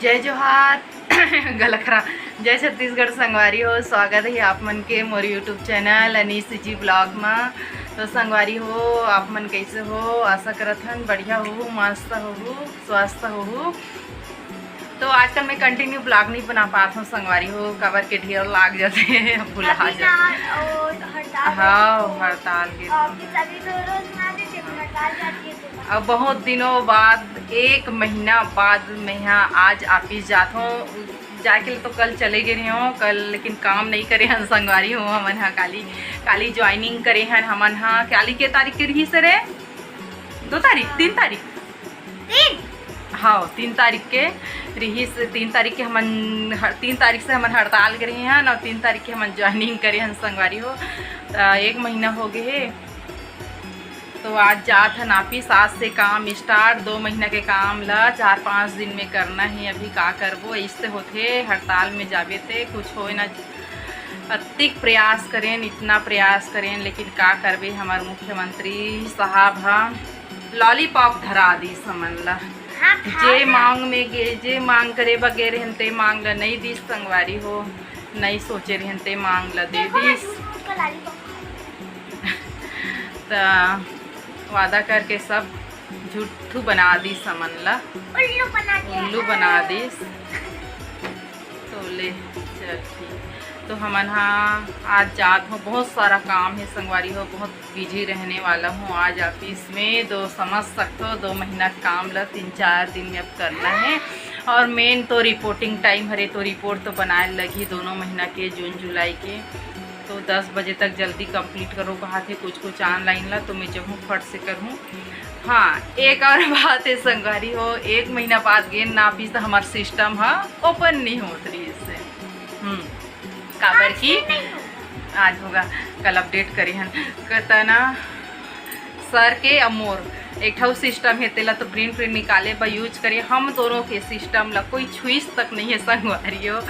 जय जोहार गलखरा जय छत्तीसगढ़ संगवारी हो। स्वागत है आप मन के मोर यूट्यूब चैनल अनीस जी ब्लॉग में। तो संगवारी हो आप मन कैसे हो, आशा करत हन बढ़िया हो, मस्त हो, स्वस्थ हो। तो आजकल मैं कंटिन्यू ब्लॉग नहीं बना पाता हूँ संगवारी हो, कवर के ढेर लाग जाते हैं, भुला जाते हैं। हाँ हड़ताल के अब बहुत दिनों बाद 1 महीना बाद मैं यहाँ आज ऑफिस जाता हूँ। जाके तो कल चले गए रहे हो कल, लेकिन काम नहीं करे हन संगवारी हो। हमन हाँ काली ज्वाइनिंग करे हन हमन हाँ। काली के तारीख के रही सर 2 तारीख 3 तारीख हाँ 3 तारीख के रही। 3 तारीख के हमन 3 तारीख से हमन हड़ताल करे हैं और 3 तारीख के हमन ज्वाइनिंग करे हन संगवारी हो। 1 महीना हो गए तो आज जात हन ऑफिस। आज से काम स्टार्ट। 2 महीना के काम ला 4-5 दिन में करना है। अभी का करबो ऐसे होते हड़ताल में जाबे थे कुछ हो ना। अतिक प्रयास करें, इतना प्रयास करें, लेकिन का करबे। हमारे मुख्यमंत्री साहब हाँ लॉलीपॉप धरा दी समन ला। जे मांग में गे जे मांग करे बगैर हनते मांग ला नहीं दी संगवारी हो। नहीं सोचे रहते मांग ला दे दी। वादा करके सब झूठू बना दी समन ला, उल्लू बना दी। तो ले चल ठीक। तो हमन हाँ आज जात हो, बहुत सारा काम है संगवारी हो, बहुत बिजी रहने वाला हूँ आज ऑफिस में। समझ सकते हो 2 महीना काम ला 3-4 दिन में अब करना है। और मेन तो रिपोर्टिंग टाइम हरे, तो रिपोर्ट तो बनाए लगी 2 महीना के जून जुलाई के। तो 10 बजे तक जल्दी कंप्लीट करो कहा थे। कुछ ऑनलाइन ला तो मैं जब हूँ फट से करूँ। हाँ एक और बात है संगवारी हो, 1 महीना बाद गेन ना ऑफिस तो हमारा सिस्टम हाँ ओपन नहीं होत रही इससे। काबर की आज होगा कल अपडेट करे हन कहता ना सर के अमोर एक ठो सिस्टम है तेला तो प्रिंट निकाले बा यूज करिए। हम दोनों के सिस्टम ला कोई छुईस तक नहीं है संगवारी हो।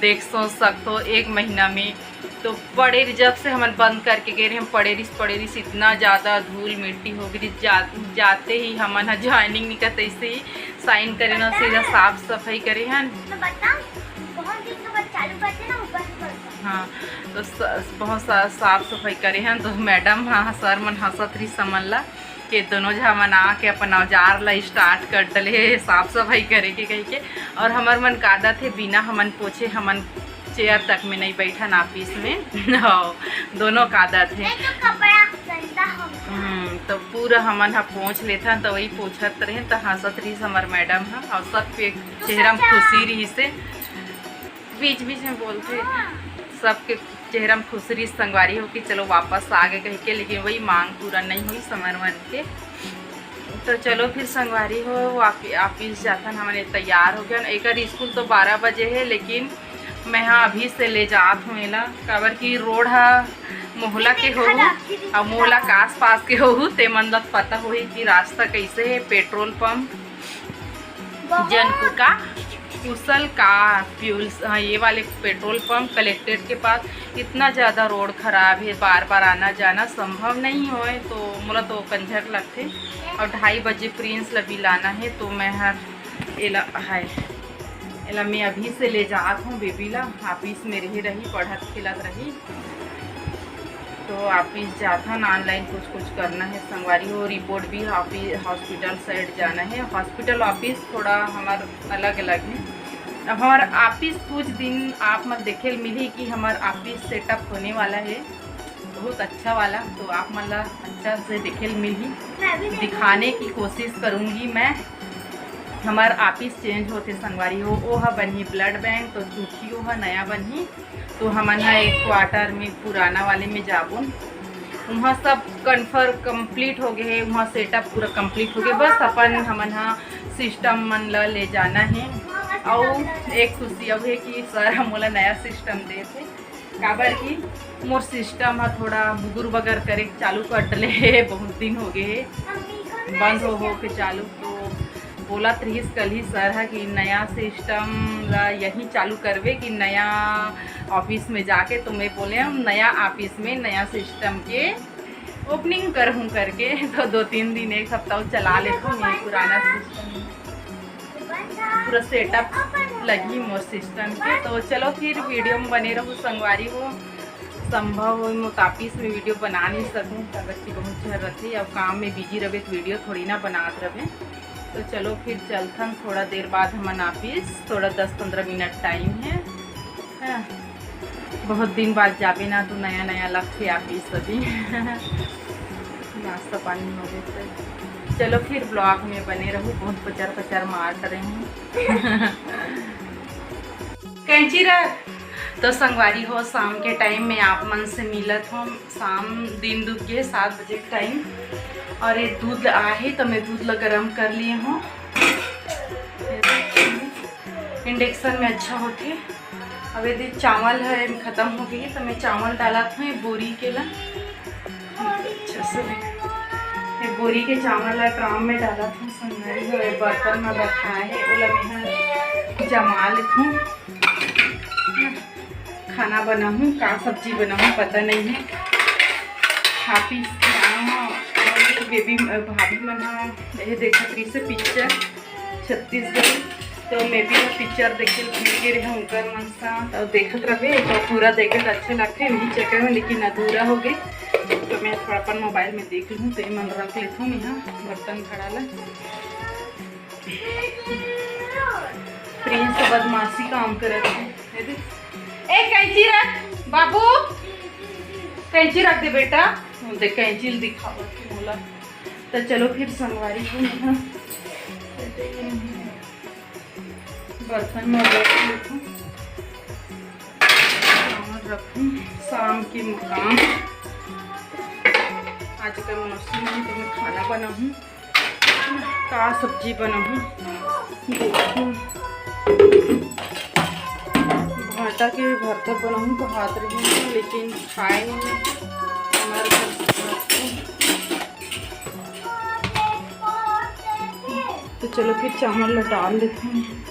देख सोच सकते 1 महीना में तो पड़े जब से हम बंद करके गए रहे हम पड़े रिस इतना ज़्यादा धूल मिट्टी हो गई। जाते ही हमन ज्वाइनिंग नहीं करते ऐसे ही साइन करे ना, सीधा साफ सफाई करे हन। हाँ तो बहुत साफ सफाई करे हैं। तो मैडम हाँ सर मन हंसत रही समझ ला कि दोनों जहाँ मन आके अपन औजार ला स्टार्ट कर डले साफ सफाई करे के कही के। और हमार मन कादा थे बिना हमन पोछे हमन चेयर तक में नहीं बैठन ऑफिस में। हाँ दोनों कादा थे। तो पूरा हमन हाँ पोंछ लेता तो वही पोछत रहे तो हंसत रही हमार मैडम हाँ। और सब पे चेहरा में खुशी रही से बीच में बोलते सबके चेहरा में खुश रही संगवारी हो कि चलो वापस आ गए कह के। लेकिन वही मांग पूरा नहीं हुई समर मन के। तो चलो फिर संगवारी हो ऑफिस जाता हमारे तैयार हो गया। एक स्कूल तो 12 बजे है, लेकिन मैं हाँ अभी से ले जात हूँ एला काबर की रोड है मोहल्ला के हो और मोहल्ला के आस पास के हो ते मन पता हो कि रास्ता कैसे है। पेट्रोल पंप जनपुर का कुशल का फ्यूल्स हाँ ये वाले पेट्रोल पंप कलेक्ट्रेट के पास इतना ज़्यादा रोड ख़राब है, बार बार आना जाना संभव नहीं हो। तो मोला तो कंझक लगते और 2:30 बजे प्रिंस ला भी लाना है। तो मैं हर एला मैं अभी से ले जात हूँ बेबी ला। ऑफिस में रही पढ़त खिलत रही तो ऑफिस जाता ना ऑनलाइन कुछ करना है संगवारी हो। रिपोर्ट भी ऑफिस हॉस्पिटल साइड जाना है। हॉस्पिटल ऑफिस थोड़ा हमार अलग अलग है। अब हमारा ऑफिस कुछ दिन आप मत देखे मिली कि हमारा ऑफिस सेटअप होने वाला है बहुत अच्छा वाला। तो आप मतलब अच्छा से देखे मिली दिखाने की कोशिश करूँगी मैं। हमारा ऑफिस चेंज होते संगवारी हो वो है बनी ब्लड बैंक तो झूठी हो है नया बनी। तो हमन यहाँ एक क्वार्टर में पुराना वाले में जाबुन वहाँ सब कन्फर्म कंप्लीट हो गए है। वहाँ सेटअप पूरा कंप्लीट हो गया। बस अपन हमन यहाँ सिस्टम मन ला ले जाना है। और एक खुशी अब है कि सर मोला नया सिस्टम दे थे काबर की मोर सिस्टम है थोड़ा बुगुर बगर करे चालू कर डले बहुत दिन हो गए है बंद हो के चालू। तो बोला रहीस कल ही सर है कि नया सिस्टम यही चालू करवे कि नया ऑफिस में जाके। तो मैं बोले हम नया ऑफिस में नया सिस्टम के ओपनिंग करूँ करके। तो 2-3 दिन 1 हफ्ता चला लेता हूँ मैं पुराना सिस्टम। पूरा सेटअप लगी मोर सिस्टम के। तो चलो फिर वीडियो में बने रहो संगवारी हो। संभव हो मोतापिस में वीडियो बना नहीं सकूँ, कागज की बहुत जरूरत है। अब काम में बिजी रहे तो वीडियो थोड़ी ना बनात रहे। तो चलो फिर चलथन थोड़ा देर बाद हम ऑफिस, थोड़ा 10-15 मिनट टाइम है। बहुत दिन बाद जाबे ना तो नया नया लगते ऑफिस अभी। नाश्ता पानी हो गए तो चलो फिर ब्लॉग में बने रहो। बहुत पचर मार रहे हैं। कैंची रख। तो संगवारी हो शाम के टाइम में आप मन से मिलत हो। शाम दिन दुख गए 7 बजे के टाइम, और ये दूध आहे तो मैं दूध ला गरम कर लिए हूँ। इंडक्शन में अच्छा होते। अब यदि चावल है ख़त्म हो गई तो मैं चावल डाला था बोरी के ला अच्छा से। ये बोरी के चावल ला ड्राम में डाला था संगवारी हो। बर्तन में रखा है ओला मैं जमा लेती हूँ। खाना बनाऊँ का सब्जी बनाऊँ पता नहीं है। ऑफिस बेबी भाभी मना ये देखा रही से पिक्चर छत्तीसगढ़, तो मैं भी पिक्चर देखे रही हूँ उनकर मन साथ और देखत रहे तो पूरा देखे तो अच्छे लगते वही चक्कर में, लेकिन अधूरा हो गए तो मैं थोड़ा अपन मोबाइल में देख लूँ। तो ये मन रख लेता हूँ यहाँ बर्तन खड़ा ला। प्रिंस बदमाशी काम करत है। ए कैंची रख बाबू, कैंची रख दे बेटा। देख कैंची दिखावत बोला। तो चलो फिर संगवारी को बर्तन में रखूँ शाम के मुकाम। आज का मौसम है तो मैं खाना बनाऊँ का सब्जी बनाऊँ देखूँ। आटा के भरता बनाऊँ तो हाथ रही, लेकिन खाए नहीं हमारे घर। तो चलो फिर चावल डाल देते हैं।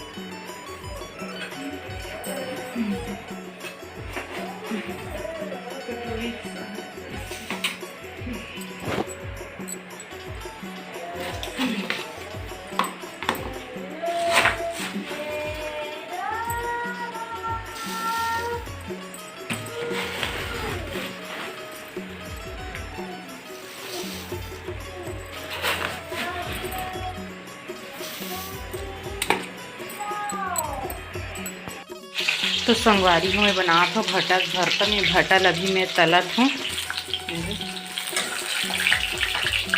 तो संगवारी हूँ मैं बना था भरता में भटल अभी मैं तलत हूँ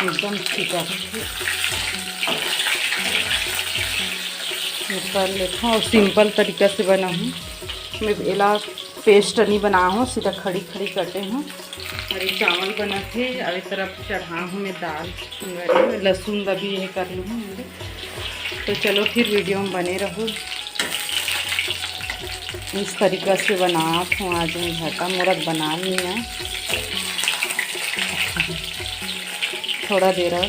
एकदम सीधा कर लेता हूँ। और सिंपल तरीक़ा से बना हूँ मैं। एला पेस्ट नहीं बना हूँ, सीधा खड़ी खड़ी कटे हूँ। और ये चावल बना थे और एक तरफ चढ़ा हूँ मैं दाल संगवारी। लहसुन का भी ये कर लूँ। तो चलो फिर वीडियो में बने रहो। इस तरीक़ा से बनात हूँ आज मैं भटा मुरत बना लिया थोड़ा देर और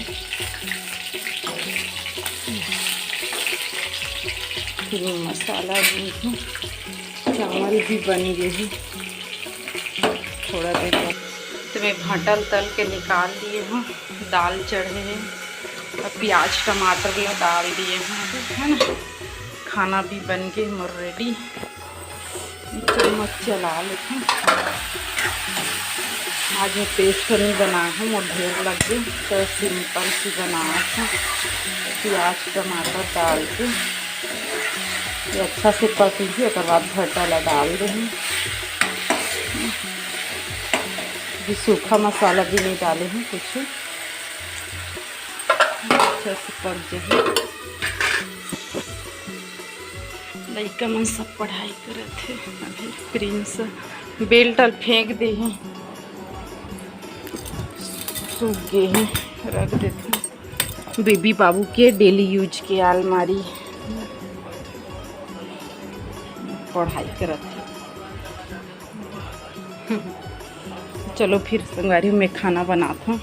फिर मसाला भी चावल भी बन गए हैं थोड़ा देर बाद। तो मैं भटल तल के निकाल लिए हूँ। दाल चढ़े हैं और प्याज टमाटर भी डाल दिए हैं, है ना। खाना भी बन के मोर रेडी। चम्मच चला लेते हैं। आज मैं पेस्ट नहीं बना हूँ, मोर ढेर लग गई तो सिंपल सी बना था। प्याज टमाटर डाल के ये अच्छा से पक लीजिए। उसके बाद भटा डाल देंगे। भी सूखा मसाला भी नहीं डाले हैं कुछ। अच्छा से पक जाए। लड़का मन सब पढ़ाई करे थे। अभी प्रिंस बेल्ट फेंक दे हैं, सूख गए हैं, रख देते। बेबी बाबू के डेली यूज के अलमारी पढ़ाई करे थे। चलो फिर संगवारी में खाना बनाता हूँ।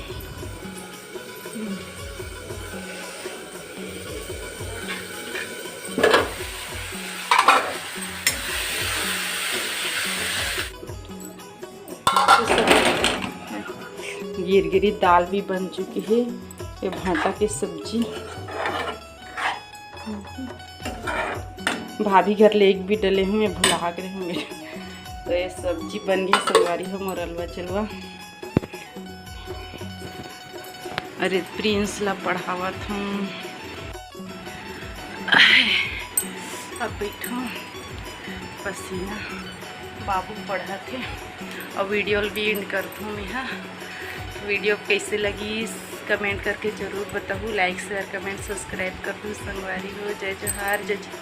गिरगिरी दाल भी बन चुकी है। ये भाटा की सब्जी भाभी घर ले एक भी डले हूँ, मैं भुला गए हूँ मेरे। तो ये सब्जी बन गई संगवारी हो मोर अलवा चलवा। अरे प्रिंस ला पढ़ावत हूँ, अब बैठो पसीना बाबू पढ़ा थे। और वीडियो भी एंड करता हूँ मैं। हाँ, वीडियो कैसे लगी कमेंट करके ज़रूर बताऊँ। लाइक शेयर कमेंट सब्सक्राइब कर दूँ। संगवारी हो, जय जोहार, जय जय।